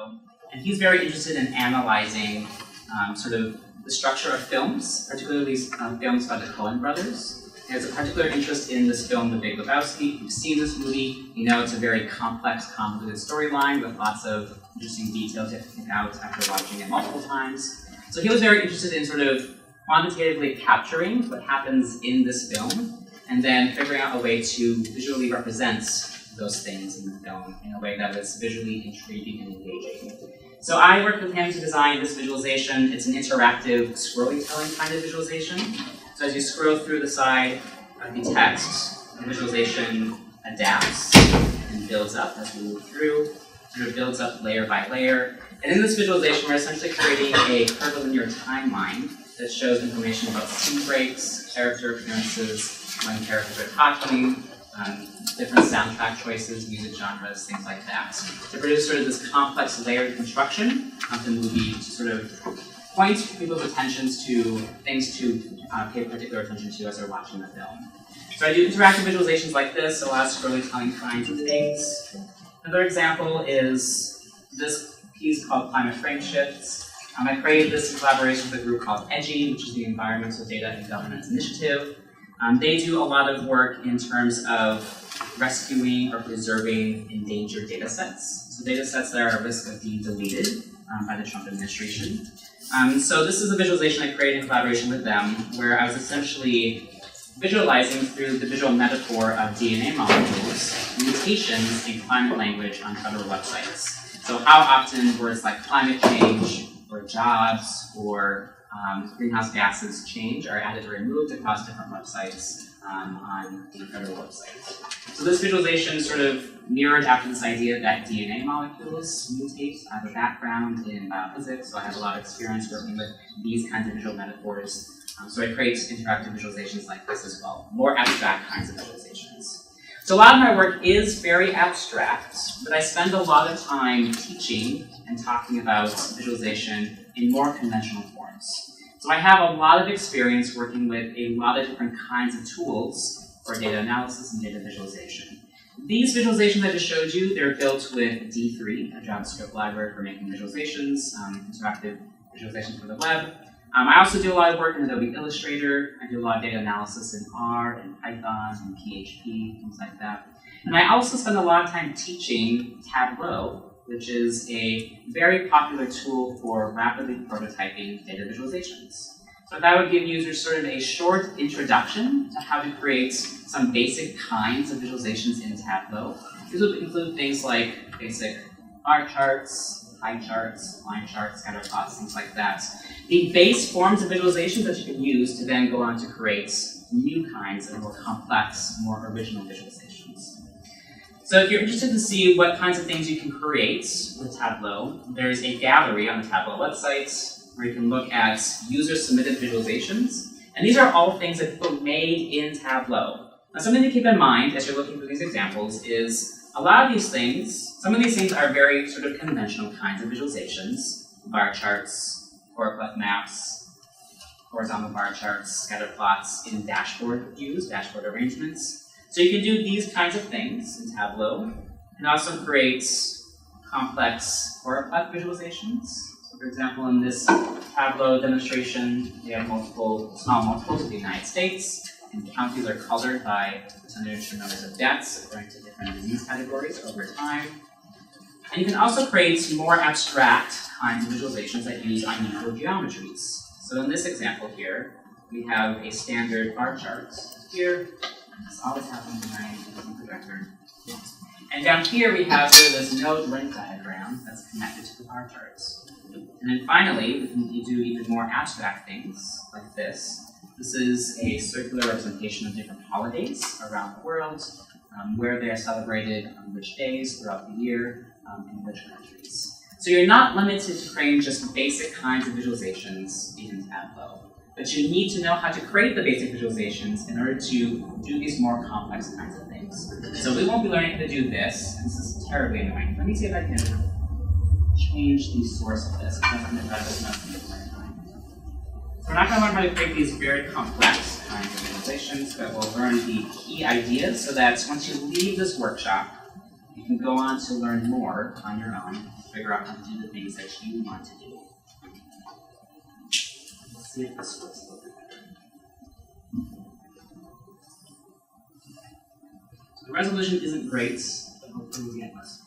Tableau, and he's very interested in analyzing sort of the structure of films, particularly films by the Coen brothers. He has a particular interest in this film, The Big Lebowski. If you've seen this movie, you know it's a very complex, convoluted storyline with lots of interesting details you have to pick out after watching it multiple times. So he was very interested in sort of quantitatively capturing what happens in this film, and then figuring out a way to visually represent those things in the film in a way that was visually intriguing and engaging. So I worked with him to design this visualization. It's an interactive, storytelling kind of visualization. So as you scroll through the side of the text, the visualization adapts and builds up as we move through. Sort of builds up layer by layer. And in this visualization, we're essentially creating a curvilinear timeline that shows information about scene breaks, character appearances, when characters are talking, different soundtrack choices, music genres, things like that. To produce sort of this complex layered construction of the movie to sort of point people's attentions to things to pay particular attention to as they're watching the film. So I do interactive visualizations like this, a lot of storytelling kinds of things. Another example is this piece called Climate Frame Shifts. I created this in collaboration with a group called EDGI, which is the Environmental Data and Governance Initiative. They do a lot of work in terms of rescuing or preserving endangered datasets. So datasets that are at risk of being deleted by the Trump administration. So this is a visualization I created in collaboration with them, where I was essentially visualizing through the visual metaphor of DNA molecules, mutations in climate language on federal websites. So how often words like climate change, or jobs, or greenhouse gases change are added or removed across different websites on the federal websites. So this visualization sort of mirrored after this idea that DNA molecules mutate. I have a background in biophysics, so I have a lot of experience working with these kinds of visual metaphors. So I create interactive visualizations like this as well, more abstract kinds of visualizations. So a lot of my work is very abstract, but I spend a lot of time teaching and talking about visualization in more conventional forms. So I have a lot of experience working with a lot of different kinds of tools for data analysis and data visualization. These visualizations I just showed you, they're built with D3, a JavaScript library for making visualizations, interactive visualization for the web. I also do a lot of work in Adobe Illustrator. I do a lot of data analysis in R and Python and PHP, things like that. And I also spend a lot of time teaching Tableau, which is a very popular tool for rapidly prototyping data visualizations. So that would give users sort of a short introduction to how to create some basic kinds of visualizations in Tableau. These would include things like basic bar charts, pie charts, line charts, scatter plots, things like that. The base forms of visualizations that you can use to then go on to create new kinds of more complex, more original visualizations. So if you're interested to see what kinds of things you can create with Tableau, there's a gallery on the Tableau website where you can look at user-submitted visualizations. And these are all things that people made in Tableau. Now something to keep in mind as you're looking through these examples is a lot of these things, some of these things are very sort of conventional kinds of visualizations. Bar charts, choropleth maps, horizontal bar charts, scatter plots in dashboard views, dashboard arrangements. So you can do these kinds of things in Tableau, and also create complex choropleth visualizations. So for example, in this Tableau demonstration, we have multiple small multiples of the United States, and counties are colored by percentage of numbers of deaths according to different disease categories over time. And you can also create more abstract kinds of visualizations that use unusual geometries. So in this example here, we have a standard bar chart here. This always happens when I'm using the projector. And down here we have sort of this node link diagram that's connected to the bar charts. And then finally, we can do even more abstract things like this. This is a circular representation of different holidays around the world, where they are celebrated on which days throughout the year, in which countries. So you're not limited to creating just basic kinds of visualizations in Tableau, but you need to know how to create the basic visualizations in order to do these more complex kinds of things. So we won't be learning how to do this. This is terribly annoying. Let me see if I can change the source of this. We're not going to learn how to create these very complex kinds of visualizations, but we'll learn the key ideas so that once you leave this workshop, You can go on to learn more on your own, figure out how to do the things that you want to do. Let's see if this works a little bit better. So the resolution isn't great, but hopefully we'll get less.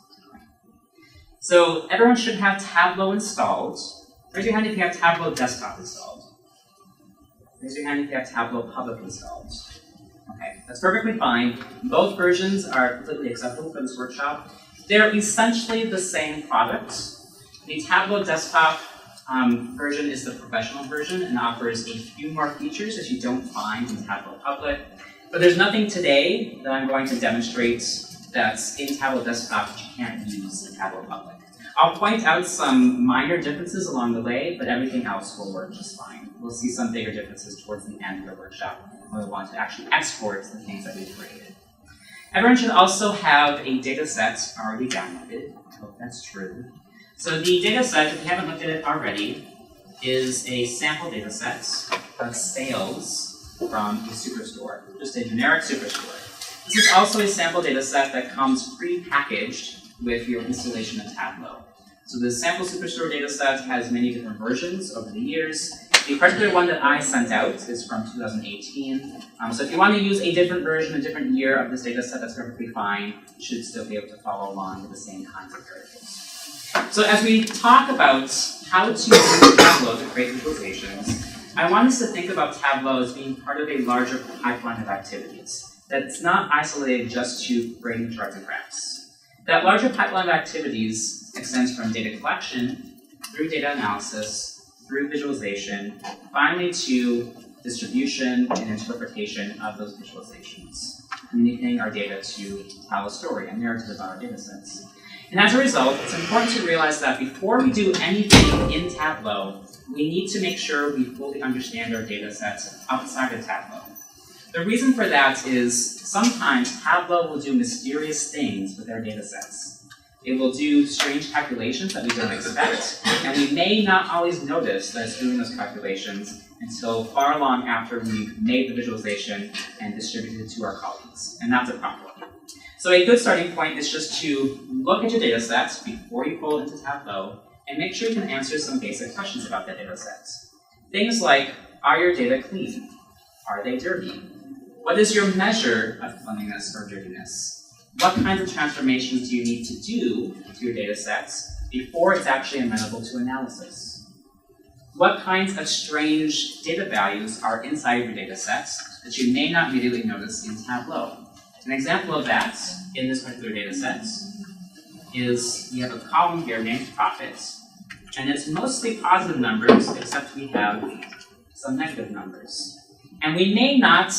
So everyone should have Tableau installed. Raise your hand if you have Tableau Desktop installed. Raise your hand if you have Tableau Public installed. Okay, that's perfectly fine. Both versions are completely acceptable for this workshop. They're essentially the same product. The Tableau Desktop version is the professional version and offers a few more features that you don't find in Tableau Public. But there's nothing today that I'm going to demonstrate that's in Tableau Desktop that you can't use in Tableau Public. I'll point out some minor differences along the way, but everything else will work just fine. We'll see some bigger differences towards the end of the workshop when we want to actually export the things that we've created. Everyone should also have a dataset already downloaded. I hope that's true. So the dataset, if you haven't looked at it already, is a sample dataset of sales from a superstore, just a generic superstore. This is also a sample dataset that comes pre-packaged with your installation of Tableau. So the sample superstore dataset has many different versions over the years. The particular one that I sent out is from 2018. So if you want to use a different version, a different year of this dataset, that's perfectly fine. You should still be able to follow along with the same kinds of variables. So as we talk about how to use Tableau to create visualizations, I want us to think about Tableau as being part of a larger pipeline of activities that's not isolated just to creating charts and graphs. That larger pipeline of activities extends from data collection, through data analysis, through visualization, finally to distribution and interpretation of those visualizations, communicating our data to tell a story, a narrative about our data sets. And as a result, it's important to realize that before we do anything in Tableau, we need to make sure we fully understand our data sets outside of Tableau. The reason for that is sometimes Tableau will do mysterious things with our data sets. It will do strange calculations that we don't expect, and we may not always notice that it's doing those calculations until far along after we've made the visualization and distributed it to our colleagues, and that's a problem. So a good starting point is just to look at your data sets before you pull it into Tableau and make sure you can answer some basic questions about that data set. Things like, are your data clean? Are they dirty? What is your measure of cleanliness or dirtiness? What kinds of transformations do you need to do to your data sets before it's actually amenable to analysis? What kinds of strange data values are inside your data sets that you may not immediately notice in Tableau? An example of that in this particular data set is we have a column here named profits, and it's mostly positive numbers, except we have some negative numbers. And we may not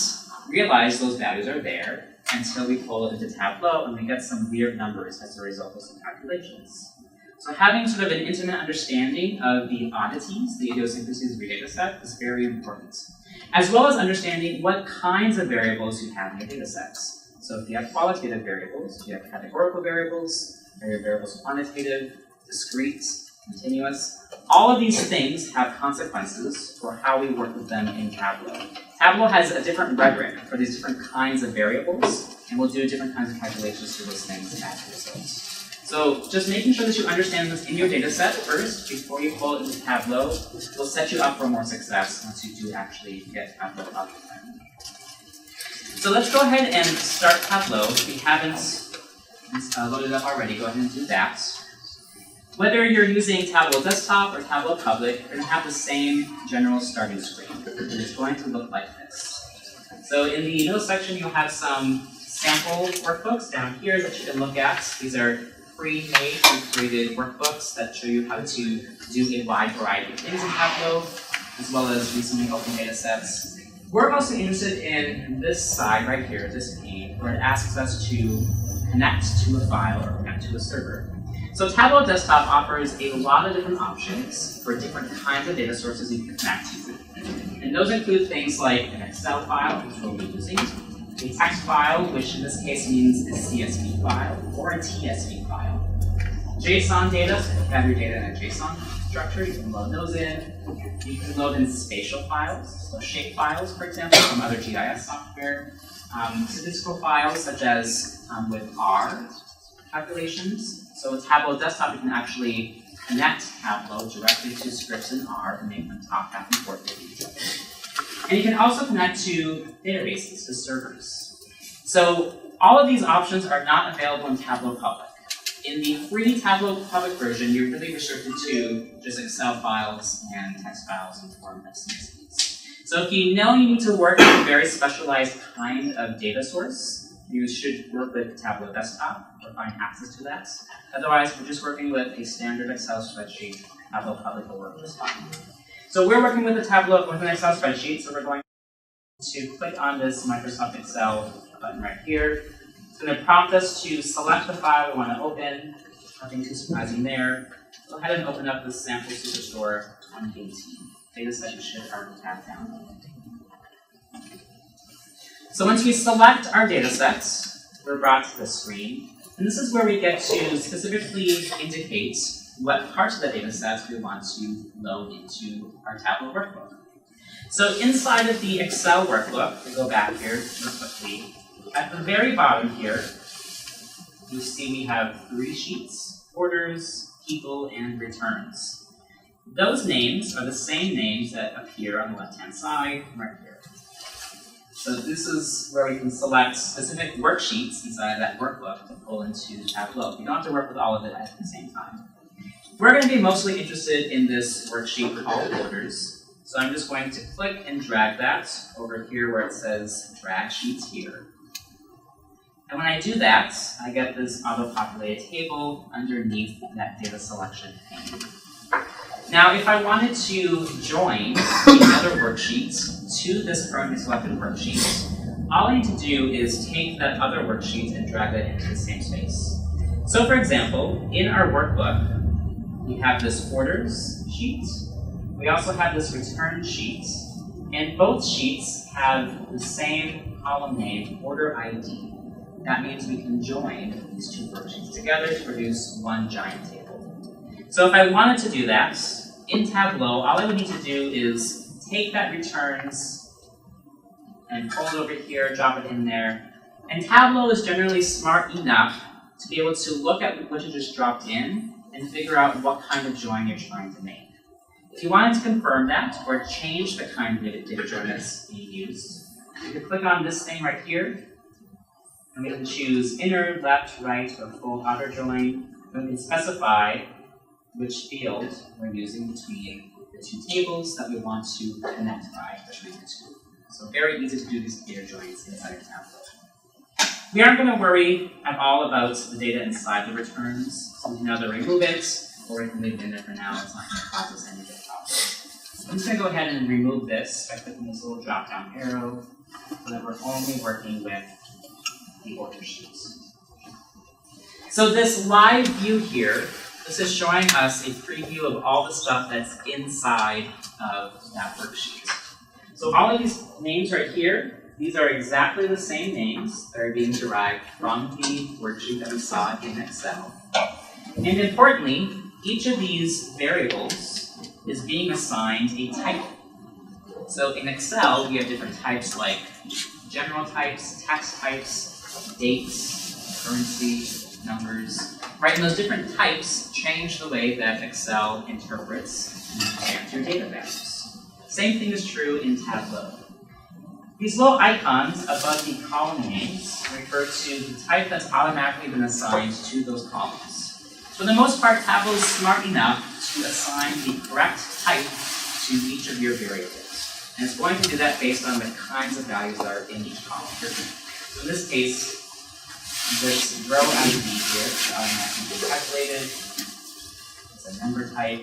realize those values are there until we pull it into Tableau and we get some weird numbers as a result of some calculations. So having sort of an intimate understanding of the oddities, the idiosyncrasies of your data set is very important, as well as understanding what kinds of variables you have in your data sets. So if you have qualitative variables, if you have categorical variables, are your variables quantitative, discrete, continuous, all of these things have consequences for how we work with them in Tableau. Tableau has a different rhetoric for these different kinds of variables, and we'll do different kinds of calculations for those things as a result. So just making sure that you understand this in your data set first, before you pull it into Tableau, will set you up for more success once you do actually get Tableau up and running. So let's go ahead and start Tableau. If you haven't loaded up already, go ahead and do that. Whether you're using Tableau Desktop or Tableau Public, you're going to have the same general starting screen. It's going to look like this. So in the middle section, you'll have some sample workbooks down here that you can look at. These are pre-made, pre-created workbooks that show you how to do a wide variety of things in Tableau, as well as recently open data sets. We're mostly interested in this side right here, this pane, where it asks us to connect to a file or connect to a server. So Tableau Desktop offers a lot of different options for different kinds of data sources you can connect to. And those include things like an Excel file, which we'll be using, a text file, which in this case means a CSV file, or a TSV file. JSON data, so if you have your data in a JSON structure, you can load those in. You can load in spatial files, so shape files, for example, from other GIS software. Statistical files, such as with R, calculations. So with Tableau Desktop, you can actually connect Tableau directly to scripts in R and make them talk back and forth with each other. And you can also connect to databases, to servers. So all of these options are not available in Tableau Public. In the free Tableau Public version, you're really restricted to just Excel files and text files and form CSVs. So if you know you need to work with a very specialized kind of data source, you should work with Tableau Desktop or find access to that. Otherwise, if you're just working with a standard Excel spreadsheet, Tableau Public will work just fine. So we're working with an Excel spreadsheet, so we're going to click on this Microsoft Excel button right here. It's going to prompt us to select the file we want to open. Nothing too surprising there. Go ahead and open up the sample Superstore 2018. Dataset you should already have down. So once we select our datasets, we're brought to this screen. And this is where we get to specifically indicate what parts of the datasets we want to load into our Tableau workbook. So inside of the Excel workbook, we go back here real quickly. At the very bottom here, you see we have 3 sheets: orders, people, and returns. Those names are the same names that appear on the left-hand side right here. So this is where we can select specific worksheets inside of that workbook to pull into Tableau. You don't have to work with all of it at the same time. We're going to be mostly interested in this worksheet called orders. So I'm just going to click and drag that over here where it says drag sheets here. And when I do that, I get this auto-populated table underneath that data selection pane. Now, if I wanted to join the other worksheets to this currently selected worksheet, all I need to do is take that other worksheet and drag it into the same space. So for example, in our workbook, we have this orders sheet. We also have this return sheet. And both sheets have the same column name, order ID. That means we can join these 2 worksheets together to produce one giant table. So if I wanted to do that, in Tableau, all I would need to do is take that returns and pull it over here, drop it in there. And Tableau is generally smart enough to be able to look at what you just dropped in and figure out what kind of join you're trying to make. If you wanted to confirm that or change the kind of data join that's being used, you can click on this thing right here, and we can choose inner, left, right, or full outer join. And we can specify which field we're using between the 2 tables that we want to connect by between the 2. So very easy to do these data joins inside of Tableau. We aren't going to worry at all about the data inside the returns. So we can either remove it, or we can leave it in there for now. It's not going to cause us any big problems. I'm just going to go ahead and remove this by clicking this little drop-down arrow so that we're only working with the order sheets. So this live view here, this is showing us a preview of all the stuff that's inside of that worksheet. So all of these names right here, these are exactly the same names that are being derived from the worksheet that we saw in Excel. And importantly, each of these variables is being assigned a type. So in Excel, we have different types like general types, text types, dates, currency, numbers, right? And those different types change the way that Excel interprets and your data values. Same thing is true in Tableau. These little icons above the column names refer to the type that's automatically been assigned to those columns. For the most part, Tableau is smart enough to assign the correct type to each of your variables. And it's going to do that based on the kinds of values that are in each column. So in this case, this row ID here is automatically calculated. It's a number type.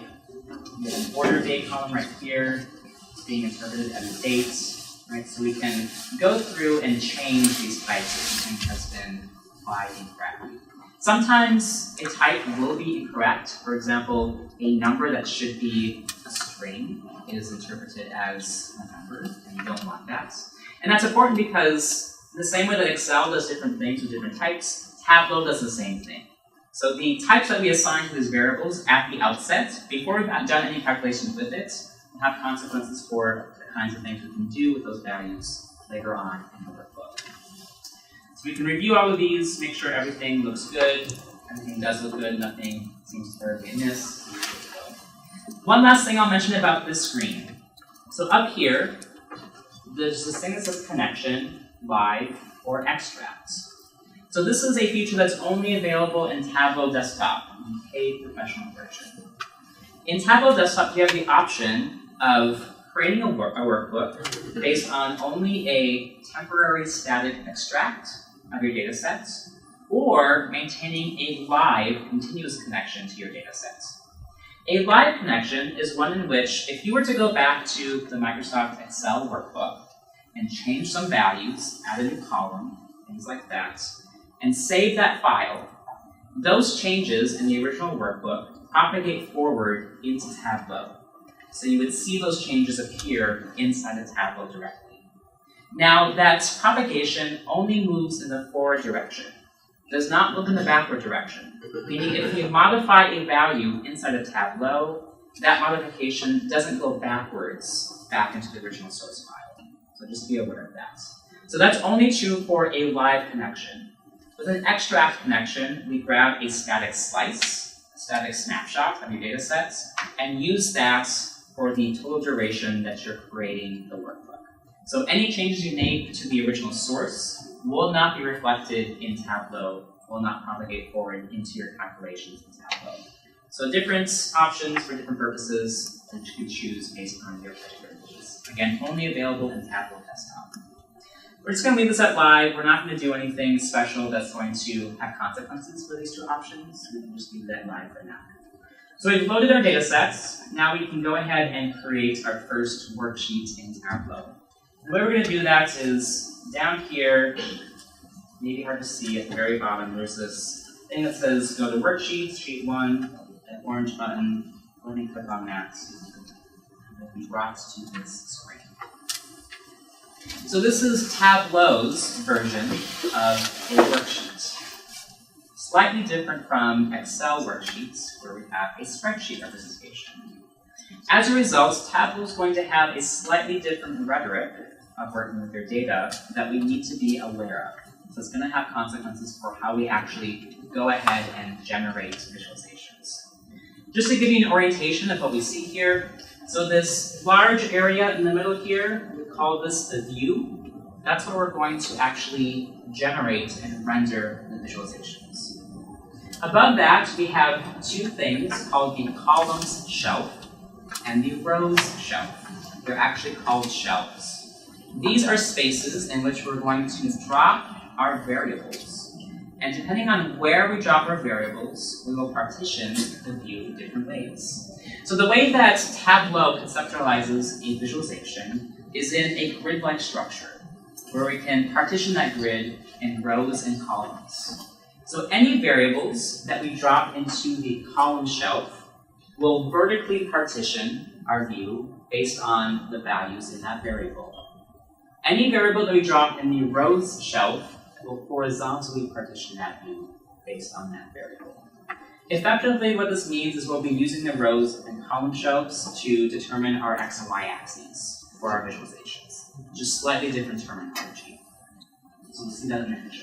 We have an order date column right here. It's being interpreted as a date. Right? So we can go through and change these types if something has been applied incorrectly. Sometimes a type will be incorrect. For example, a number that should be a string is interpreted as a number, and you don't want that. And that's important because the same way that Excel does different things with different types, Tableau does the same thing. So the types that we assign to these variables at the outset, before we've done any calculations with it, will have consequences for the kinds of things we can do with those values later on in the workbook. So we can review all of these, make sure everything looks good. Everything does look good, nothing seems terribly amiss. One last thing I'll mention about this screen. So up here, there's this thing that says connection, live, or extract. So this is a feature that's only available in Tableau Desktop, the paid professional version. In Tableau Desktop, you have the option of creating a workbook based on only a temporary static extract of your data sets, or maintaining a live continuous connection to your data sets. A live connection is one in which, if you were to go back to the Microsoft Excel workbook and change some values, add a new column, things like that, and save that file, those changes in the original workbook propagate forward into Tableau. So you would see those changes appear inside of Tableau directly. Now, that propagation only moves in the forward direction. It does not move in the backward direction, meaning if you modify a value inside of Tableau, that modification doesn't go backwards back into the original source file. So just be aware of that. So that's only true for a live connection. With an extract connection, we grab a static slice, a static snapshot of your data sets, and use that for the total duration that you're creating the workbook. So any changes you make to the original source will not be reflected in Tableau, will not propagate forward into your calculations in Tableau. So different options for different purposes that you can choose based on your particular needs. Again, only available in Tableau Desktop. We're just going to leave this at live. We're not going to do anything special that's going to have consequences for these two options. We can just leave that live for now. So we've loaded our data sets. Now we can go ahead and create our first worksheet in Tableau. The way we're going to do that is down here, maybe hard to see at the very bottom, there's this thing that says go to Worksheets, Sheet 1, that orange button. Go ahead and click on that. And we'll be brought to this screen. So this is Tableau's version of a worksheet. Slightly different from Excel worksheets, where we have a spreadsheet representation. As a result, Tableau is going to have a slightly different rhetoric of working with your data that we need to be aware of. So it's going to have consequences for how we actually go ahead and generate visualizations. Just to give you an orientation of what we see here, so this large area in the middle here, we call this the view. That's where we're going to actually generate and render the visualizations. Above that, we have two things called the columns shelf and the rows shelf. They're actually called shelves. These are spaces in which we're going to drop our variables. And depending on where we drop our variables, we will partition the view in different ways. So the way that Tableau conceptualizes a visualization is in a grid-like structure, where we can partition that grid in rows and columns. So any variables that we drop into the column shelf will vertically partition our view based on the values in that variable. Any variable that we drop in the rows shelf will horizontally partition that view based on that variable. Effectively, what this means is we'll be using the rows and column shelves to determine our x and y axes for our visualizations. Just slightly different terminology. So we'll see that in a minute.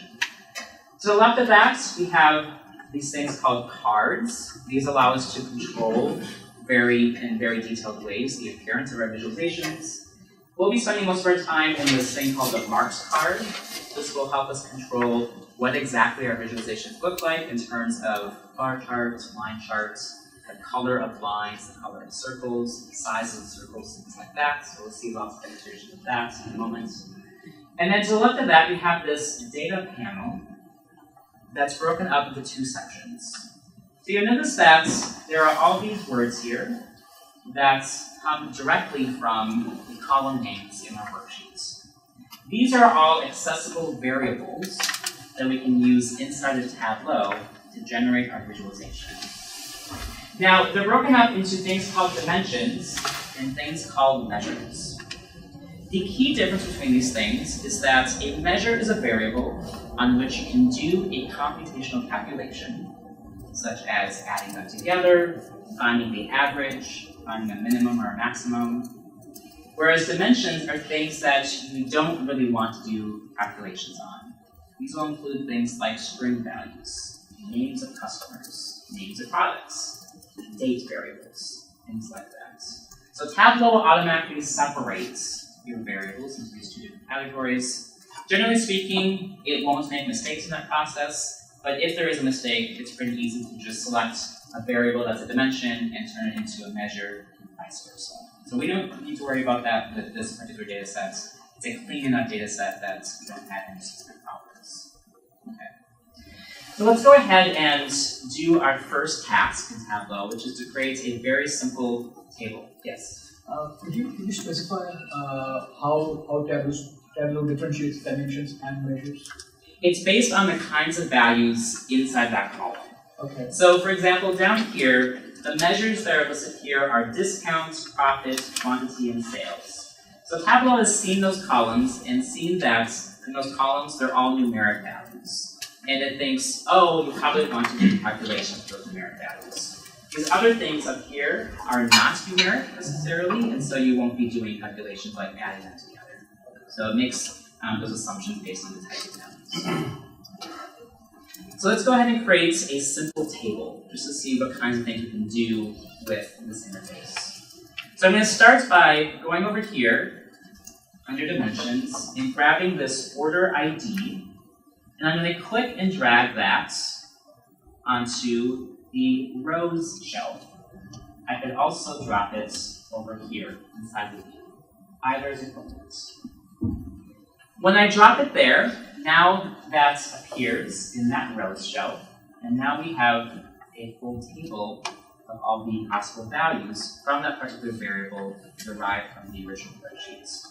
To the left of that, we have these things called cards. These allow us to control in very detailed ways the appearance of our visualizations. We'll be spending most of our time in this thing called the marks card. This will help us control what exactly our visualizations look like in terms of bar charts, line charts, the color of lines, the color of circles, the size of the circles, things like that. So we'll see lots of demonstrations of that in a moment. And then to the left of that, we have this data panel that's broken up into two sections. So you'll notice that there are all these words here that come directly from the column names in our worksheets. These are all accessible variables that we can use inside of Tableau to generate our visualization. Now, they're broken up into things called dimensions and things called measures. The key difference between these things is that a measure is a variable on which you can do a computational calculation, such as adding them together, finding the average, finding a minimum or a maximum. Whereas dimensions are things that you don't really want to do calculations on. These will include things like string values. names of customers, names of products, date variables, things like that. So Tableau automatically separates your variables into these two different categories. Generally speaking, it won't make mistakes in that process, but if there is a mistake, it's pretty easy to just select a variable that's a dimension and turn it into a measure and vice versa. So we don't need to worry about that with this particular data set. It's a clean enough data set that we don't have any specific problems. Okay. So let's go ahead and do our first task in Tableau, which is to create a very simple table. Yes? Could you specify how Tableau differentiates dimensions and measures? It's based on the kinds of values inside that column. Okay. So for example, down here, the measures that are listed here are discount, profit, quantity, and sales. So Tableau has seen those columns and seen that in those columns, they're all numeric values. And it thinks, oh, you probably want to do calculations for those numeric values. These other things up here are not numeric necessarily, and so you won't be doing calculations like adding them together. So it makes those assumptions based on the type of values. So let's go ahead and create a simple table, just to see what kinds of things we can do with this interface. So I'm going to start by going over here, under Dimensions, and grabbing this Order ID, and I'm going to click and drag that onto the Rows shelf. I could also drop it over here, inside the view. Either is equivalent. When I drop it there, now that appears in that rows shelf, and now we have a full table of all the possible values from that particular variable derived from the original worksheets.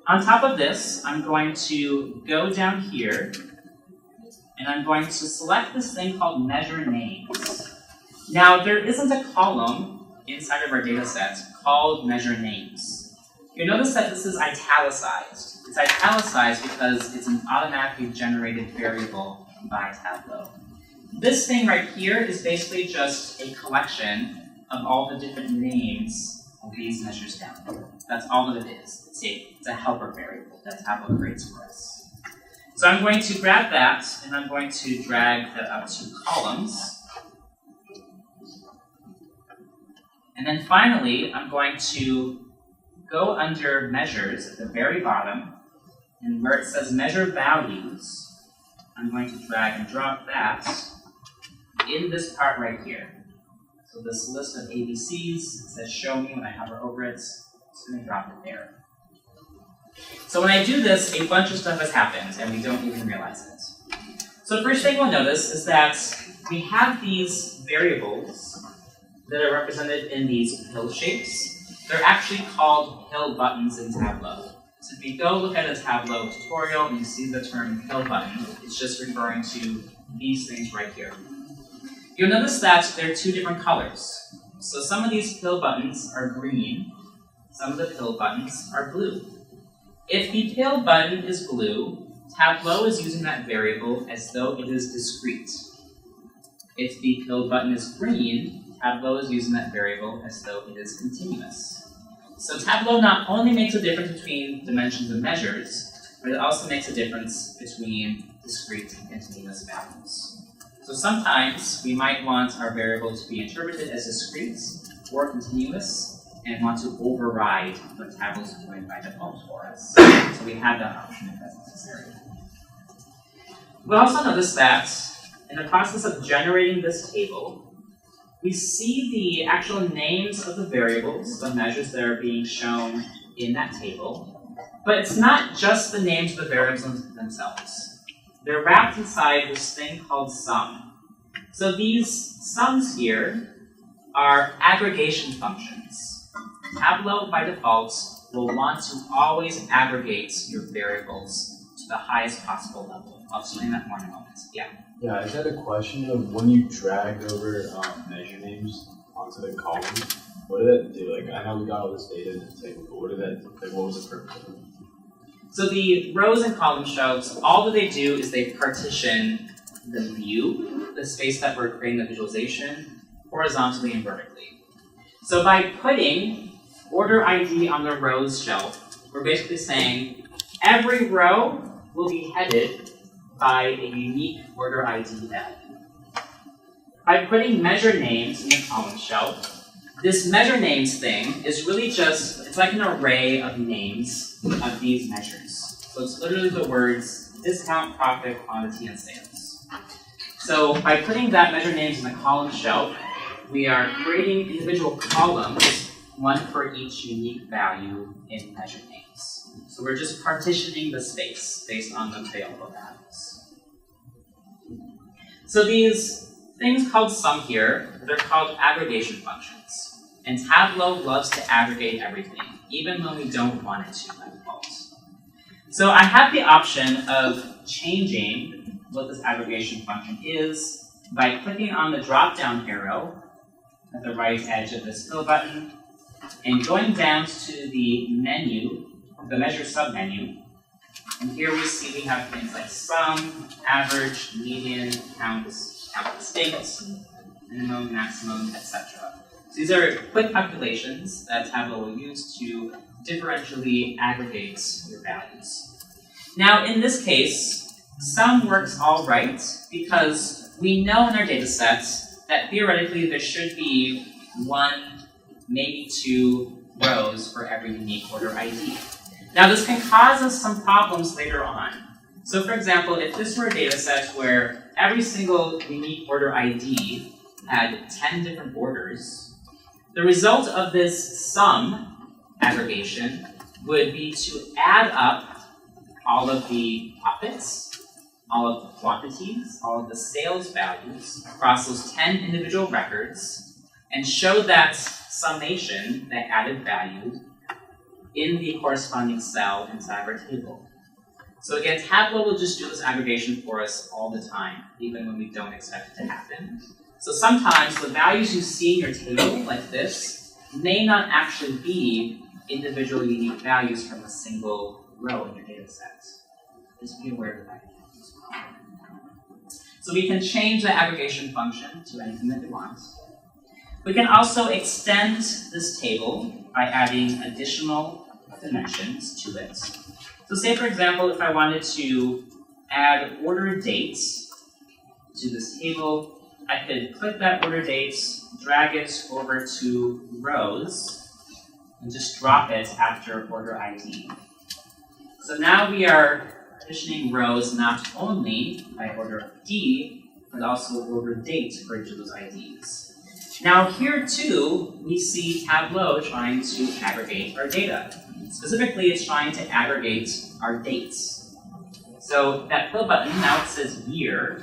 On top of this, I'm going to go down here, and I'm going to select this thing called Measure Names. Now, there isn't a column inside of our data set called Measure Names. You'll notice that this is italicized. It's italicized because it's an automatically generated variable by Tableau. This thing right here is basically just a collection of all the different names of these measures down here. That's all that it is. It's a helper variable that Tableau creates for us. So I'm going to grab that, and I'm going to drag that up to columns. And then finally, I'm going to go under Measures at the very bottom, and where it says Measure Values, I'm going to drag and drop that in this part right here. So this list of ABCs says Show Me when I hover over it. It's going to drop it there. So when I do this, a bunch of stuff has happened, and we don't even realize it. So the first thing we'll notice is that we have these variables that are represented in these pill shapes. They're actually called pill buttons in Tableau. So if you go look at a Tableau tutorial and you see the term pill button, it's just referring to these things right here. You'll notice that they're two different colors. So some of these pill buttons are green, some of the pill buttons are blue. If the pill button is blue, Tableau is using that variable as though it is discrete. If the pill button is green, Tableau is using that variable as though it is continuous. So Tableau not only makes a difference between dimensions and measures, but it also makes a difference between discrete and continuous values. So sometimes we might want our variable to be interpreted as discrete or continuous and want to override what Tableau is doing by default for us. So we have that option if that's necessary. We'll also notice that in the process of generating this table, we see the actual names of the variables, the measures that are being shown in that table, but it's not just the names of the variables themselves. They're wrapped inside this thing called sum. So these sums here are aggregation functions. Tableau, by default, will want to always aggregate your variables to the highest possible level. I'll explain that more in a moment. Yeah? Yeah, I just had a question of when you drag over measure names onto the column, what did that do? Like, I know we got all this data in the table, but what did that, like, what was the purpose of it? So the rows and column shelves, all that they do is they partition the view, the space that we're creating the visualization, horizontally and vertically. So by putting order ID on the rows shelf, we're basically saying every row will be headed by a unique order ID value. By putting measure names in the column shelf, this measure names thing is really just, it's like an array of names of these measures. So it's literally the words discount, profit, quantity, and sales. So by putting that measure names in the column shelf, we are creating individual columns, one for each unique value in measure names. So we're just partitioning the space based on the available values. So these things called sum here, they're called aggregation functions. And Tableau loves to aggregate everything, even when we don't want it to by default. So I have the option of changing what this aggregation function is by clicking on the drop-down arrow at the right edge of this fill button and going down to the menu, the measure submenu. And here we see we have things like sum, average, median, count distinct, minimum, maximum, etc. So these are quick calculations that Tableau will use to differentially aggregate your values. Now, in this case, sum works all right because we know in our data sets that theoretically there should be one, maybe two rows for every unique order ID. Now, this can cause us some problems later on. So, for example, if this were a data set where every single unique order ID had 10 different orders, the result of this sum aggregation would be to add up all of the profits, all of the quantities, all of the sales values across those 10 individual records, and show that summation, that added value, in the corresponding cell inside our table. So again, Tableau will just do this aggregation for us all the time, even when we don't expect it to happen. So sometimes the values you see in your table, like this, may not actually be individual unique values from a single row in your data set. Just be aware of that. So we can change the aggregation function to anything that we want. We can also extend this table by adding additional dimensions to it. So say, for example, if I wanted to add order dates to this table, I could click that order date, drag it over to rows, and just drop it after order ID. So now we are partitioning rows not only by order of D, but also order date for each of those IDs. Now here too, we see Tableau trying to aggregate our data. Specifically, it's trying to aggregate our dates. So that fill button, now it says year.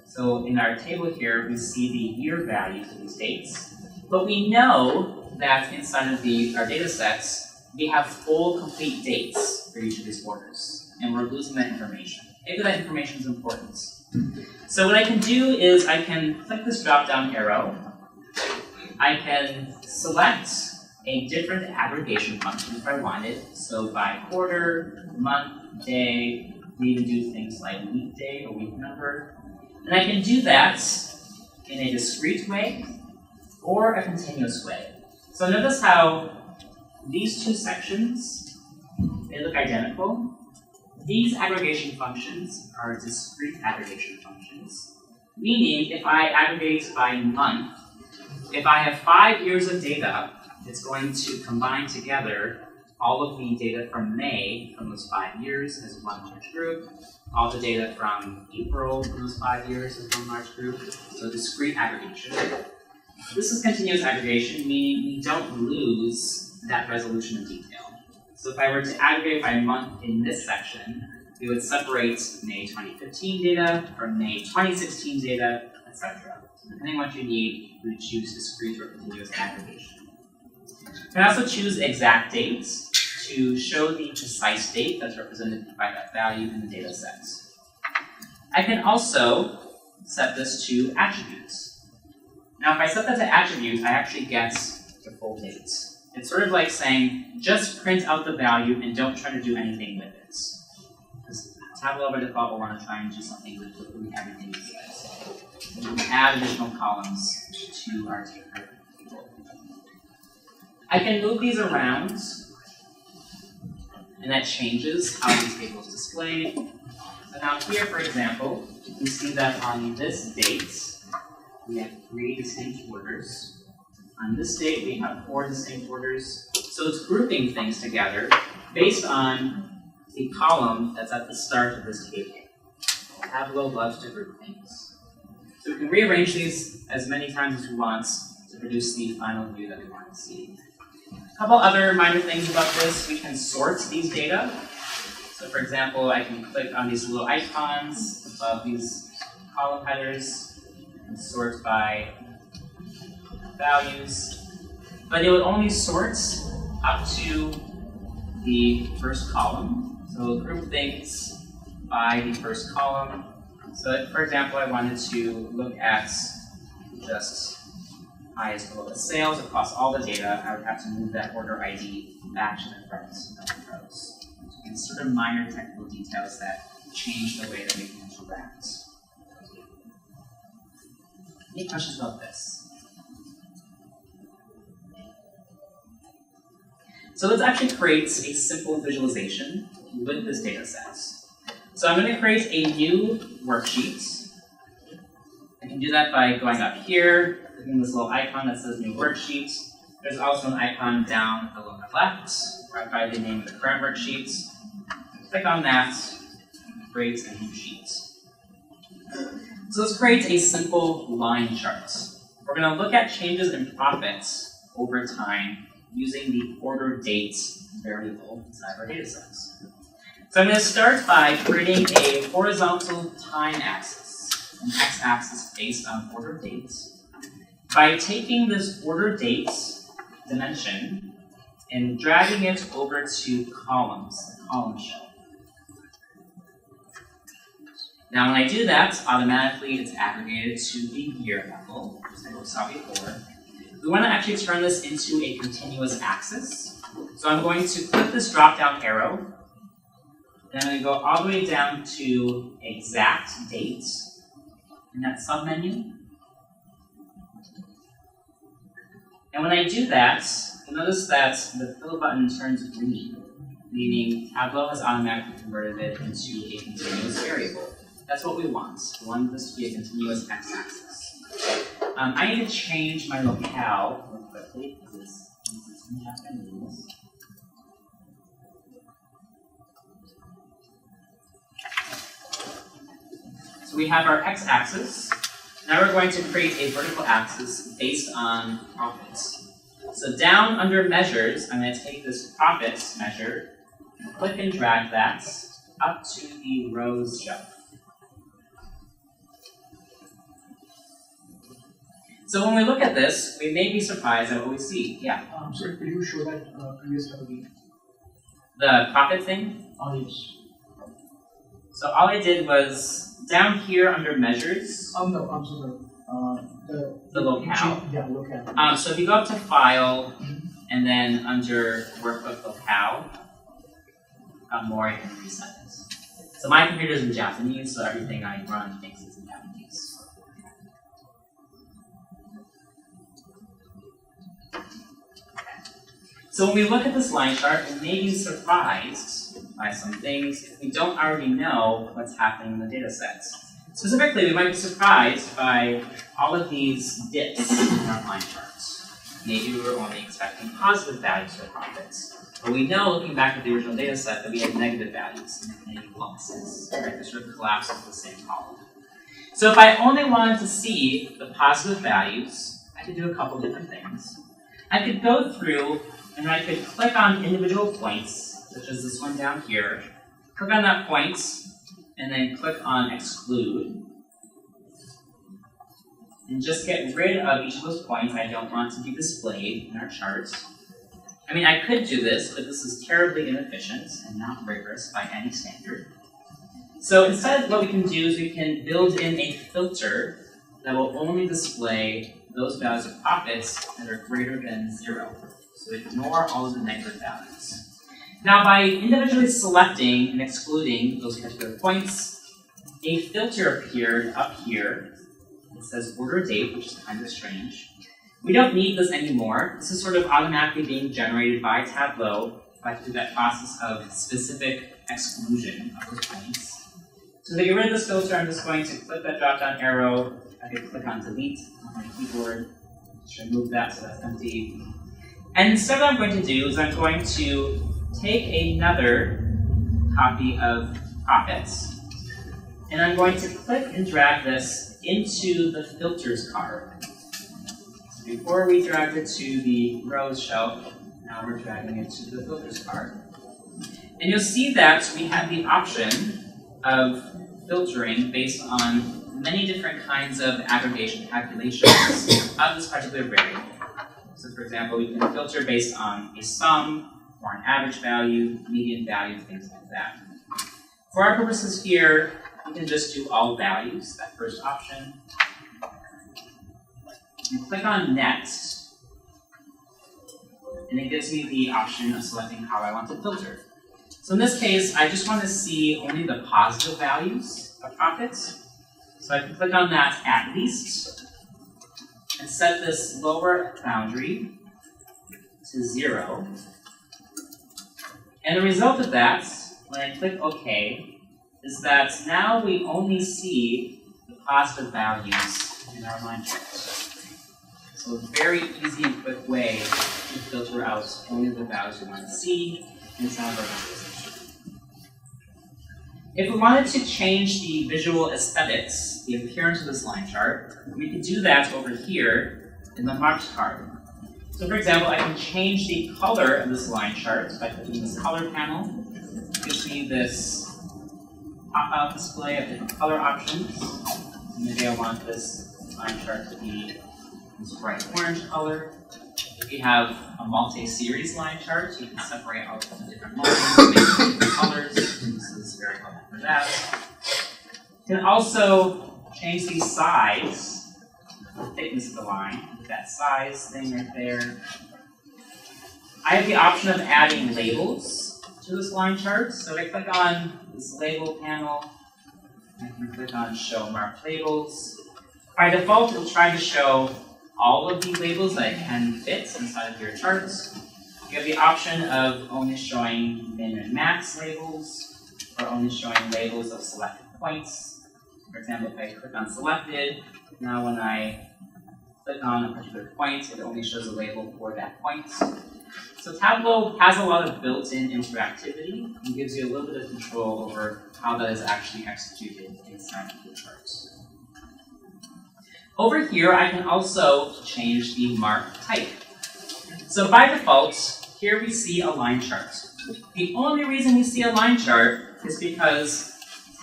So in our table here, we see the year values of these dates. But we know that inside of our data sets, we have full, complete dates for each of these orders. And we're losing that information. Maybe that information is important. So what I can do is I can click this drop-down arrow. I can select a different aggregation function if I wanted. So by quarter, month, day, we even do things like weekday or week number. And I can do that in a discrete way or a continuous way. So notice how these two sections, they look identical. These aggregation functions are discrete aggregation functions, meaning if I aggregate by month, if I have 5 years of data, it's going to combine together all of the data from May from those 5 years as one large group, all the data from April from those 5 years as one large group, so discrete aggregation. This is continuous aggregation, meaning we don't lose that resolution of detail. So if I were to aggregate by month in this section, we would separate May 2015 data from May 2016 data, etc. So depending on what you need, we would choose discrete or continuous aggregation. You can also choose exact dates to show the precise date that's represented by that value in the data set. I can also set this to attributes. Now if I set that to attribute, I actually get the full date. It's sort of like saying, just print out the value and don't try to do anything with it. Because Tableau by default will want to try and do something with literally everything you said. We can add additional columns to our table. I can move these around, and that changes how these tables display. So now here, for example, you can see that on this date, we have 3 distinct orders. On this date, we have 4 distinct orders. So it's grouping things together based on the column that's at the start of this table. Tableau loves to group things. So we can rearrange these as many times as we want to produce the final view that we want to see. A couple other minor things about this. We can sort these data. So for example, I can click on these little icons above these column headers and sort by values. But it would only sort up to the first column. So it'll group things by the first column. So if, for example, I wanted to look at just highest to lowest sales across all the data, I would have to move that order ID back to the front of the rows. And sort of minor technical details that change the way that we can interact. Any questions about this? So let's actually create a simple visualization with this data set. So I'm going to create a new worksheet. I can do that by going up here, clicking this little icon that says new worksheet. There's also an icon down at the lower left, where I find the name of the current worksheet. Click on that, create a new sheet. So let's create a simple line chart. We're going to look at changes in profits over time using the order date variable inside our data sets. So I'm going to start by creating a horizontal time axis, an x-axis based on order dates, by taking this order date dimension and dragging it over to columns, the column shelf. Now when I do that, automatically it's aggregated to the year level, just like we saw before. We want to actually turn this into a continuous axis. So I'm going to click this drop-down arrow, then I'm going to go all the way down to exact dates in that submenu. And when I do that, you'll notice that the fill button turns green, meaning Tableau has automatically converted it into a continuous variable. That's what we want. We want this to be a continuous x-axis. I need to change my locale real quickly because it's in Japanese. So we have our x-axis. Now we're going to create a vertical axis based on profits. So down under measures, I'm going to take this profits measure and click and drag that up to the rows shelf. So when we look at this, we may be surprised at what we see. Yeah? Sorry, could you show that previous tab again? The profit thing? Oh, yes. So all I did was down here under measures. No, I'm so sorry. The locale. Yeah, locale. So if you go up to File, and then under Workbook Locale, more I can reset this. So my computer is in Japanese, so everything I run thinks it's in Japanese. So when we look at this line chart, we may be surprised by some things if we don't already know what's happening in the data sets. Specifically, we might be surprised by all of these dips in our line charts. Maybe we were only expecting positive values for profits. But we know, looking back at the original data set, that we had negative values and negative losses. Right? They sort of collapse into the same column. So if I only wanted to see the positive values, I could do a couple different things. I could go through and I could click on individual points, such as this one down here, click on that point, and then click on exclude, and just get rid of each of those points I don't want to be displayed in our chart. I mean, I could do this, but this is terribly inefficient and not rigorous by any standard. So instead, what we can do is we can build in a filter that will only display those values of profits that are greater than 0. So ignore all of the negative values. Now, by individually selecting and excluding those particular points, a filter appeared up here. It says order date, which is kind of strange. We don't need this anymore. This is sort of automatically being generated by Tableau by through that process of specific exclusion of those points. So to get rid of this filter, I'm just going to click that drop-down arrow. I can click on delete on my keyboard. Just remove that so that's empty. And instead what I'm going to do is I'm going to take another copy of profits, and I'm going to click and drag this into the filters card. So before we dragged it to the rows shelf, now we're dragging it to the filters card. And you'll see that we have the option of filtering based on many different kinds of aggregation calculations of this particular variable. So for example, we can filter based on a sum, or an average value, median value, things like that. For our purposes here, we can just do all values, that first option. And click on Next, and it gives me the option of selecting how I want to filter. So in this case, I just want to see only the positive values of profits. So I can click on that at least, and set this lower boundary to 0. And the result of that, when I click OK, is that now we only see the positive values in our line chart. So a very easy and quick way to filter out only the values we want to see inside of our visualization. If we wanted to change the visual aesthetics, the appearance of this line chart, we could do that over here in the marked card. So for example, I can change the color of this line chart by clicking this color panel. It gives me this pop-out display of different color options. So maybe I want this line chart to be this bright orange color. If you have a multi-series line chart, you can separate out the different lines and make different colors. This is very helpful for that. You can also change the size, the thickness of the line, with that size thing right there. I have the option of adding labels to this line chart. So if I click on this label panel, I can click on Show Marked Labels. By default, it will try to show all of the labels that it can fit inside of your charts. You have the option of only showing min and max labels, or only showing labels of selected points. For example, if I click on selected, now when I click on a particular point, it only shows a label for that point. So Tableau has a lot of built-in interactivity and gives you a little bit of control over how that is actually executed inside of your charts. Over here, I can also change the mark type. So by default, here we see a line chart. The only reason we see a line chart is because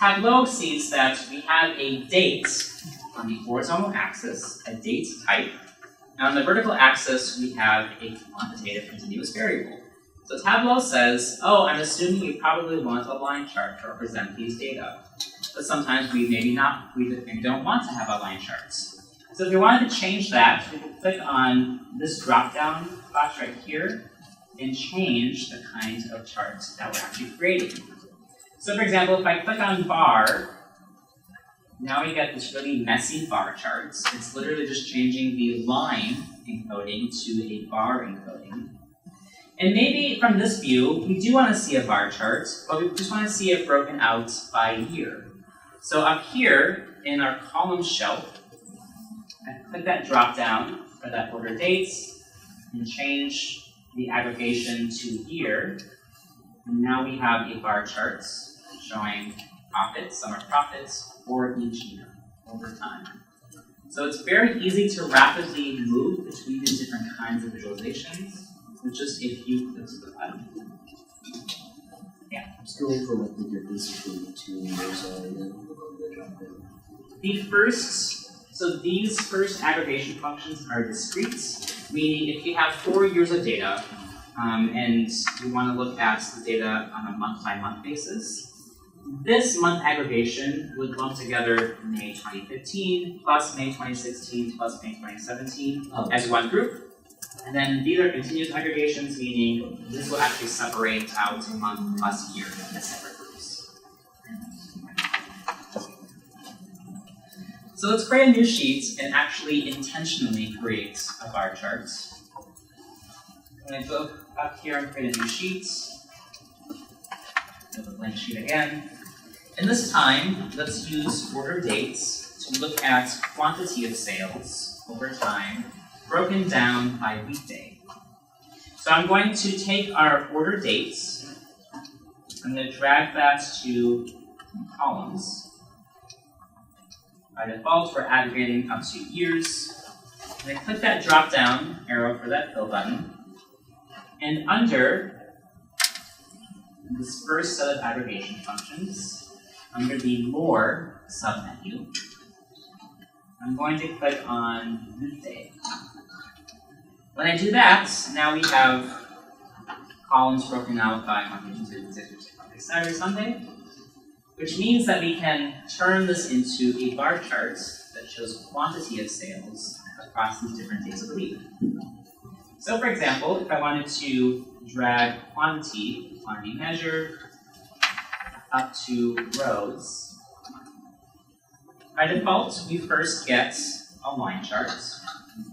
Tableau sees that we have a date on the horizontal axis, a date type, and on the vertical axis, we have a quantitative continuous variable. So Tableau says, oh, I'm assuming you probably want a line chart to represent these data. But sometimes we don't want to have a line chart. So if we wanted to change that, we can click on this drop-down box right here and change the kind of charts that we're actually creating. So for example, if I click on bar, now we get this really messy bar chart. It's literally just changing the line encoding to a bar encoding. And maybe from this view, we do want to see a bar chart, but we just want to see it broken out by year. So up here in our column shelf, I click that drop down for that order dates and change the aggregation to year. And now we have a bar chart showing profits, summer profits, for each year over time. So it's very easy to rapidly move between these different kinds of visualizations with just a few clicks of the button. Yeah. I'm scrolling for like the difference between the two years again. These first aggregation functions are discrete, meaning if you have 4 years of data and you want to look at the data on a month-by-month basis, this month aggregation would lump together May 2015 plus May 2016 plus May 2017 as one group. And then these are continuous aggregations, meaning this will actually separate out month plus year as separate groups. So let's create a new sheet and actually intentionally create a bar chart. I'm going to go up here and create a new sheet. There's a blank sheet again. In this time, let's use order dates to look at quantity of sales over time, broken down by weekday. So I'm going to take our order dates, I'm going to drag that to columns. By default, we're aggregating up to years. And I click that drop-down arrow for that fill button. And under this first set of aggregation functions, under the More submenu, I'm going to click on weekday. When I do that, now we have columns broken out by Monday, Tuesday, Wednesday, Saturday, Sunday, which means that we can turn this into a bar chart that shows quantity of sales across these different days of the week. So for example, if I wanted to drag quantity measure, up to rows, by default, we first get a line chart,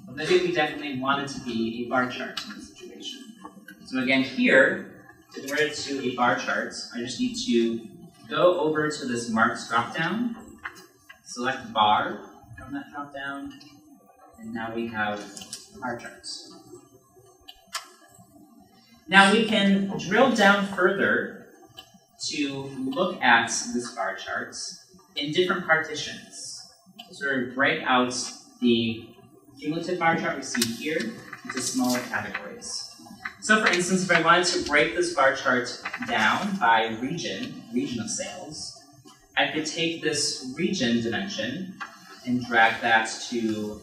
but maybe we definitely want it to be a bar chart in this situation. So again here, to convert it to a bar chart, I just need to go over to this marks dropdown, select bar from that dropdown, and now we have bar charts. Now we can drill down further to look at this bar chart in different partitions. To sort of break out the cumulative bar chart we see here into smaller categories. So for instance, if I wanted to break this bar chart down by region of sales, I could take this region dimension and drag that to,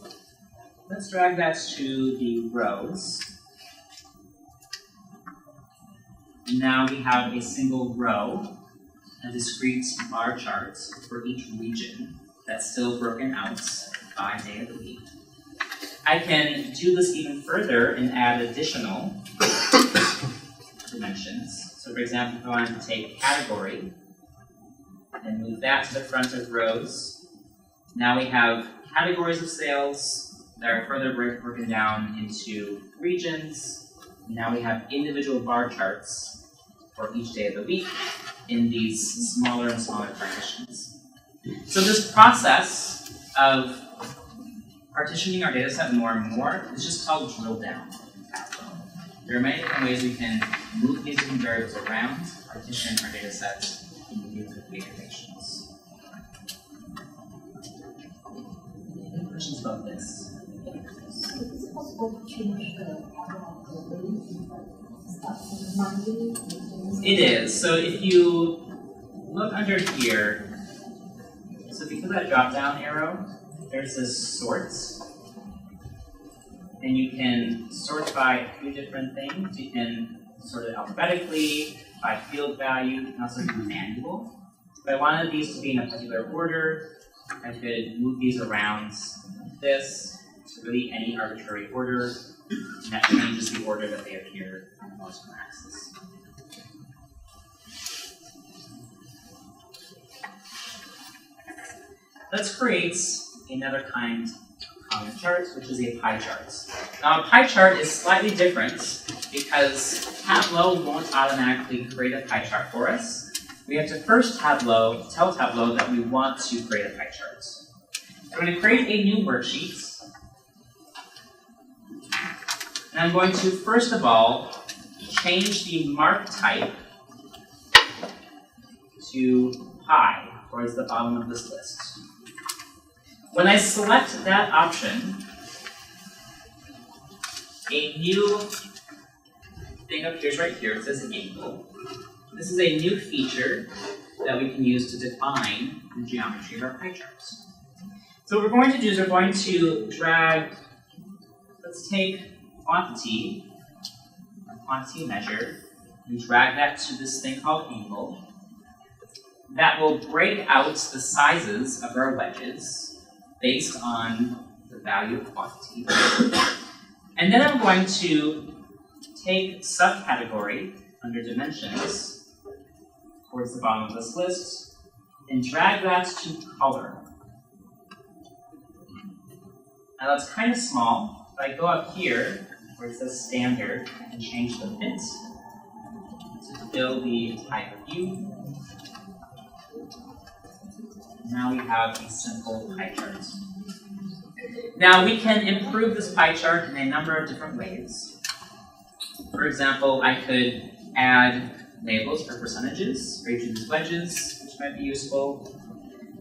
let's drag that to the rows. And now we have a single row, a discrete bar chart for each region that's still broken out by day of the week. I can do this even further and add additional dimensions. So for example, if I wanted to take category and move that to the front of rows, now we have categories of sales that are further broken down into regions. Now we have individual bar charts for each day of the week in these smaller and smaller partitions. So this process of partitioning our data set more and more is just called drill down in Tableau. There are many different ways we can move these different variables around, partition our data sets into these configurations. Any questions about this? So is it possible to change the order of the days? Start from Monday? It is. So if you look under here, so if you click that drop-down arrow, there's this sort. And you can sort by a few different things. You can sort it alphabetically, by field value, you can also do manual. If I wanted these to be in a particular order, I could move these around like this to really any arbitrary order, and that changes the order that they appear on the mouse axis. Let's create another kind of common chart, which is a pie chart. Now, a pie chart is slightly different because Tableau won't automatically create a pie chart for us. We have to first tell Tableau that we want to create a pie chart. So I'm going to create a new worksheet. And I'm going to, first of all, change the mark type to pie towards the bottom of this list. When I select that option, a new thing appears right here. It says angle. This is a new feature that we can use to define the geometry of our pie charts. So what we're going to do is we're going to drag, let's take quantity measure, and drag that to this thing called angle. That will break out the sizes of our wedges based on the value of quantity. And then I'm going to take subcategory under dimensions towards the bottom of this list and drag that to color. Now that's kind of small. If I go up here where it says standard, I can change the fit to fill the type of view. Now we have a simple pie chart. Now we can improve this pie chart in a number of different ways. For example, I could add labels for percentages for each of these wedges, which might be useful.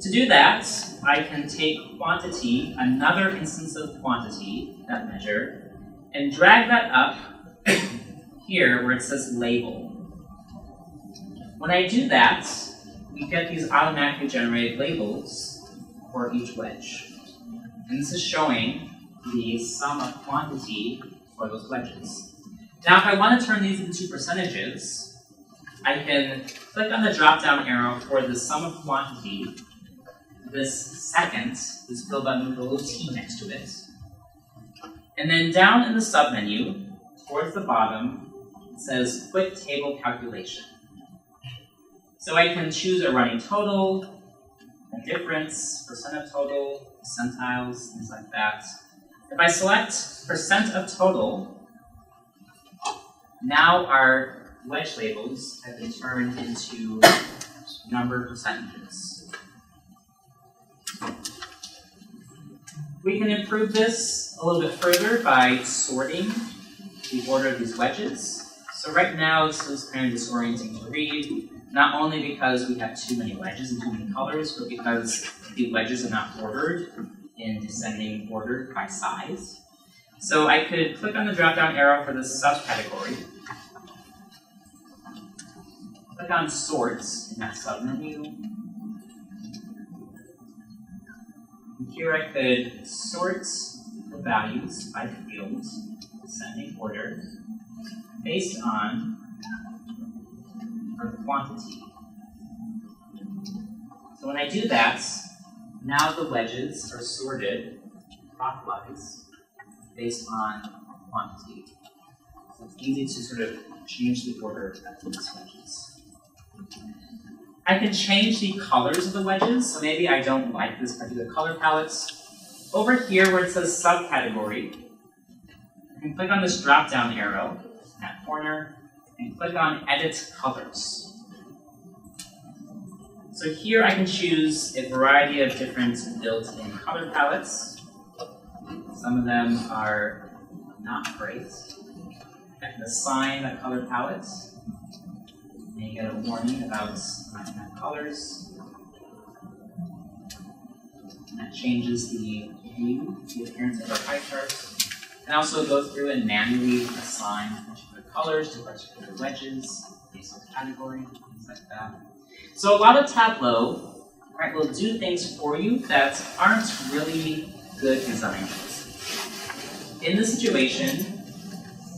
To do that, I can take quantity, another instance of quantity, that measure, and drag that up here where it says label. When I do that, we get these automatically generated labels for each wedge. And this is showing the sum of quantity for those wedges. Now, if I want to turn these into percentages, I can click on the drop-down arrow for the sum of quantity. This second, this fill button with a little T next to it. And then down in the submenu, towards the bottom, it says Quick Table Calculation. So I can choose a running total, a difference, percent of total, percentiles, things like that. If I select percent of total, now our wedge labels have been turned into number percentages. We can improve this a little bit further by sorting the order of these wedges. So right now, this is kind of disorienting to read, not only because we have too many wedges and too many colors, but because the wedges are not ordered in descending order by size. So I could click on the drop-down arrow for this subcategory, click on Sorts in that submenu. And here I could sort the values by field, descending order, based on our quantity. So when I do that, now the wedges are sorted clockwise based on quantity. So it's easy to sort of change the order of these wedges. I can change the colors of the wedges, so maybe I don't like this particular color palette. Over here where it says subcategory, I can click on this drop-down arrow in that corner and click on Edit Colors. So here I can choose a variety of different built-in color palettes. Some of them are not great. I can assign a color palette. And you get a warning about running out of colors. And that changes the view, the appearance of our pie chart. And also go through and manually assign particular colors to particular wedges based on category, things like that. So a lot of Tableau, right, will do things for you that aren't really good design choices. In this situation,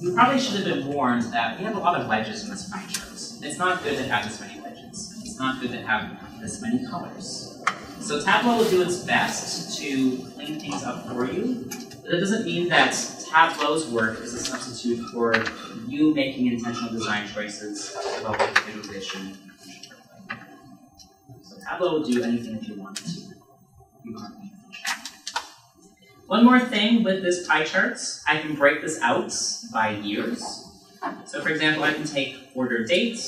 you probably should have been warned that we have a lot of wedges in this pie chart. It's not good to have this many wedges. It's not good to have this many colors. So Tableau will do its best to clean things up for you, but it doesn't mean that Tableau's work is a substitute for you making intentional design choices about what visualization should look like. So Tableau will do anything that you want it to. You want it. One more thing with this pie chart, I can break this out by years. So for example, I can take order date,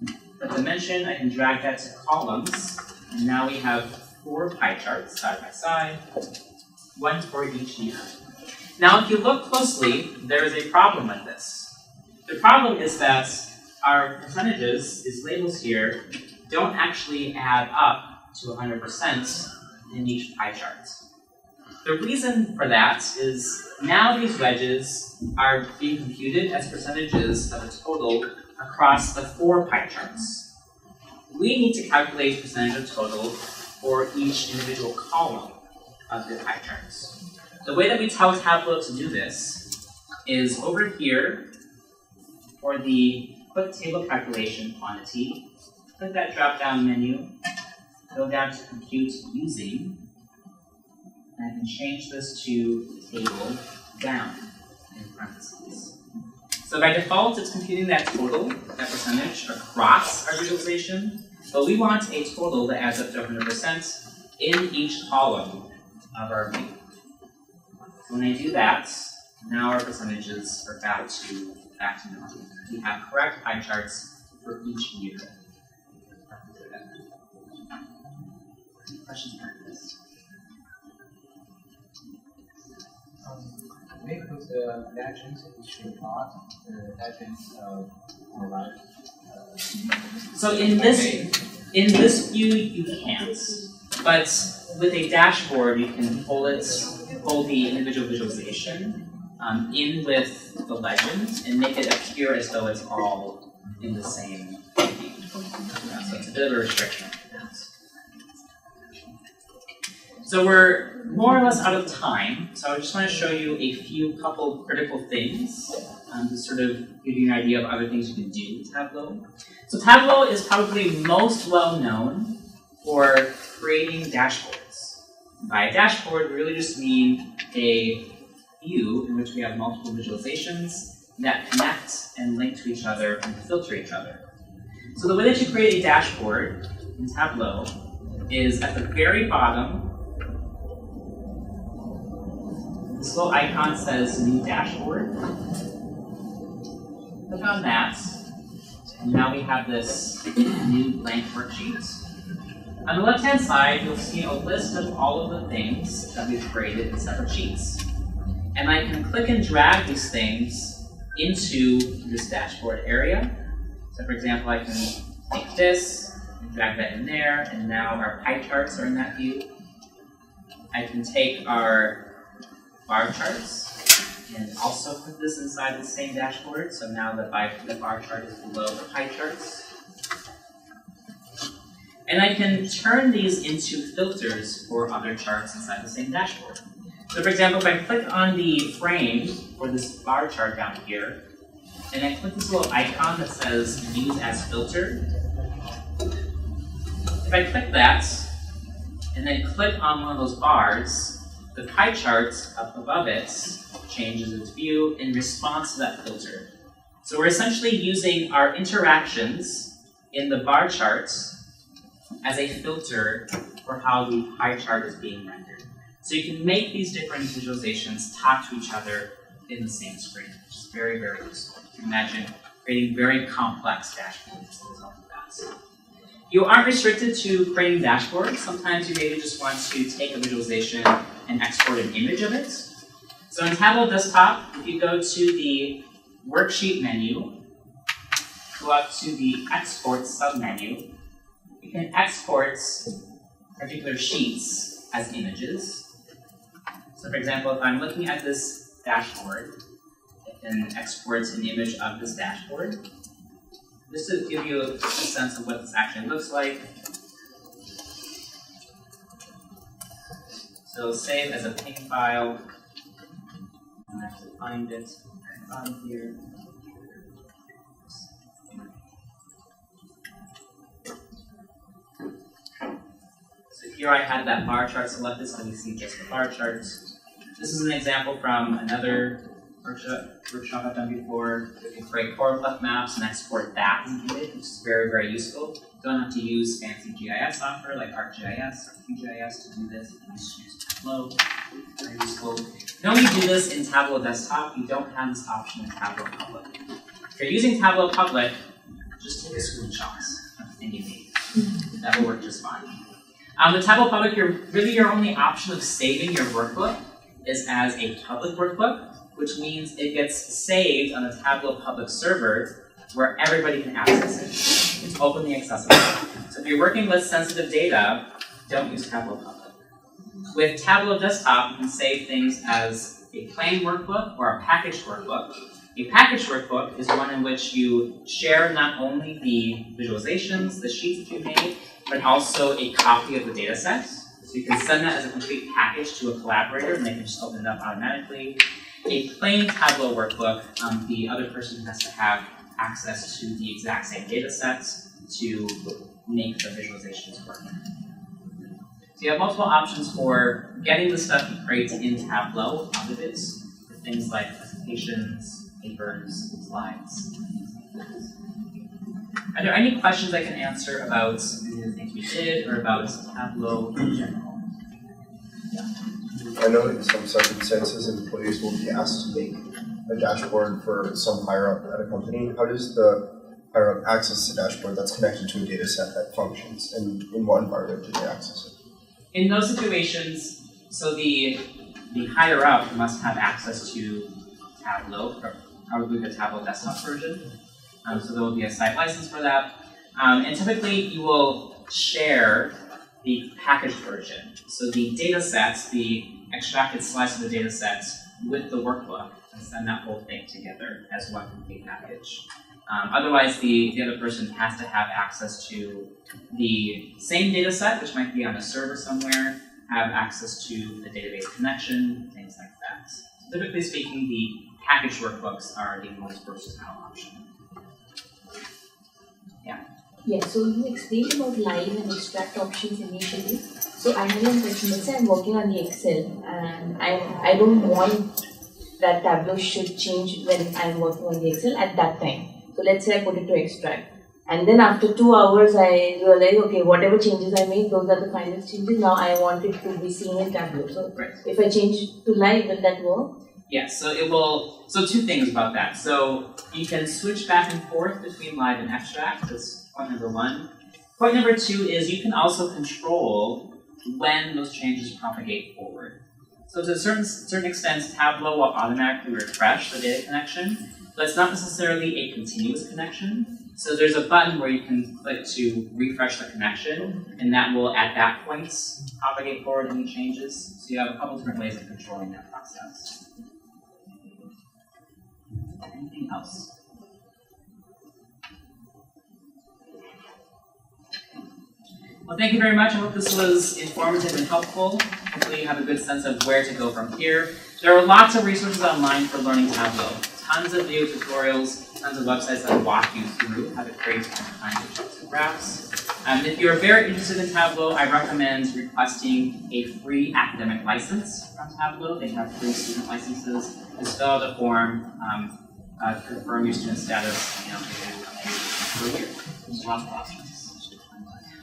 the dimension, I can drag that to columns, and now we have 4 pie charts side by side, one for each year. Now if you look closely, there is a problem with this. The problem is that our percentages, these labels here, don't actually add up to 100% in each pie chart. The reason for that is now these wedges are being computed as percentages of a total across the 4 pie charts. We need to calculate percentage of total for each individual column of the pie charts. The way that we tell Tableau to do this is over here for the Quick Table Calculation quantity, click that drop-down menu, go down to Compute Using, and I can change this to table down in parentheses. So by default, it's computing that total, that percentage, across our visualization, but we want a total that adds up to 100% in each column of our view. So when I do that, now our percentages are back to normal. We have correct pie charts for each year. questions about this? Maybe with the legends, we should not legends provide. So in this view, you can't. But with a dashboard, you can pull the individual visualization in with the legend and make it appear as though it's all in the same view. So it's a bit of a restriction. So we're more or less out of time, so I just want to show you a couple critical things to sort of give you an idea of other things you can do with Tableau. So Tableau is probably most well known for creating dashboards. By a dashboard, we really just mean a view in which we have multiple visualizations that connect and link to each other and filter each other. So the way that you create a dashboard in Tableau is at the very bottom. This little icon says New Dashboard. Click on that, and now we have this new blank worksheet. On the left-hand side, you'll see a list of all of the things that we've created in separate sheets. And I can click and drag these things into this dashboard area. So for example, I can take this and drag that in there, and now our pie charts are in that view. I can take our bar charts and also put this inside the same dashboard. So now the bar chart is below the pie charts. And I can turn these into filters for other charts inside the same dashboard. So for example, if I click on the frame for this bar chart down here, and I click this little icon that says Use as Filter, if I click that, and then click on one of those bars, the pie chart up above it changes its view in response to that filter. So we're essentially using our interactions in the bar charts as a filter for how the pie chart is being rendered. So you can make these different visualizations talk to each other in the same screen, which is very, very useful. You can imagine creating very complex dashboards as a result of that. You aren't restricted to creating dashboards. Sometimes you maybe just want to take a visualization and export an image of it. So in Tableau Desktop, if you go to the Worksheet menu, go up to the Export submenu, you can export particular sheets as images. So for example, if I'm looking at this dashboard, I can export an image of this dashboard. Just to give you a sense of what this actually looks like. So save as a PNG file. I have to find it at the bottom here. So here I had that bar chart selected, so we see just the bar charts. This is an example from another workshop I've done before. You can create choropleth maps and export that as an image, which is very, very useful. You don't have to use fancy GIS software like ArcGIS or QGIS to do this. You can just use Tableau. Very useful. You can only do this in Tableau Desktop. You don't have this option in Tableau Public. If you're using Tableau Public, just take a screenshot of the thing you made. That will work just fine. With Tableau Public, your only option of saving your workbook is as a public workbook, which means it gets saved on the Tableau Public server where everybody can access it. It's openly accessible. So if you're working with sensitive data, don't use Tableau Public. With Tableau Desktop, you can save things as a plain workbook or a packaged workbook. A packaged workbook is one in which you share not only the visualizations, the sheets that you made, but also a copy of the data set. So you can send that as a complete package to a collaborator, and they can just open it up automatically. A plain Tableau workbook, the other person has to have access to the exact same data sets to make the visualizations work. So you have multiple options for getting the stuff you create in Tableau out of it, for things like presentations, papers, slides. Are there any questions I can answer about the things we did or about Tableau in general? I know in some circumstances employees will be asked to make a dashboard for some higher up at a company. How does the higher up access the dashboard that's connected to a data set that functions, and in what environment do they access it? In those situations, so the higher up must have access to Tableau, or probably the Tableau Desktop version. So there will be a site license for that. And typically you will share the packaged version. So the data sets, the extracted slice of the data sets with the workbook, and send that whole thing together as one complete package. Otherwise, the other person has to have access to the same data set, which might be on a server somewhere, have access to the database connection, things like that. So typically speaking, the packaged workbooks are the most versatile option. Yeah, so you explained about live and extract options initially. So I have one question. Let's say I'm working on the Excel and I don't want that Tableau should change when I'm working on the Excel at that time. So let's say I put it to extract. And then after 2 hours I realize, okay, whatever changes I made, those are the final changes. Now I want it to be seen in Tableau. So if I change to live, will that work? Yes, so it will, so two things about that. So you can switch back and forth between live and extract, that's point number one. Point number two is you can also control when those changes propagate forward. So to a certain extent, Tableau will automatically refresh the data connection, but it's not necessarily a continuous connection. So there's a button where you can click to refresh the connection, and that will, at that point, propagate forward any changes. So you have a couple different ways of controlling that process. Anything else? Well, thank you very much. I hope this was informative and helpful. Hopefully you have a good sense of where to go from here. There are lots of resources online for learning Tableau. Tons of video tutorials, tons of websites that walk you through how to create different kinds of charts and graphs. If you're very interested in Tableau, I recommend requesting a free academic license from Tableau. They have free student licenses. Just fill out a form, confirm your student status, and for a year. There's lots of options.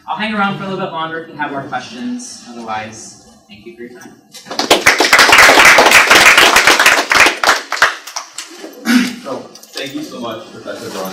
I'll hang around for a little bit longer if you have more questions. Otherwise, thank you for your time. So, thank you so much, Professor Braun.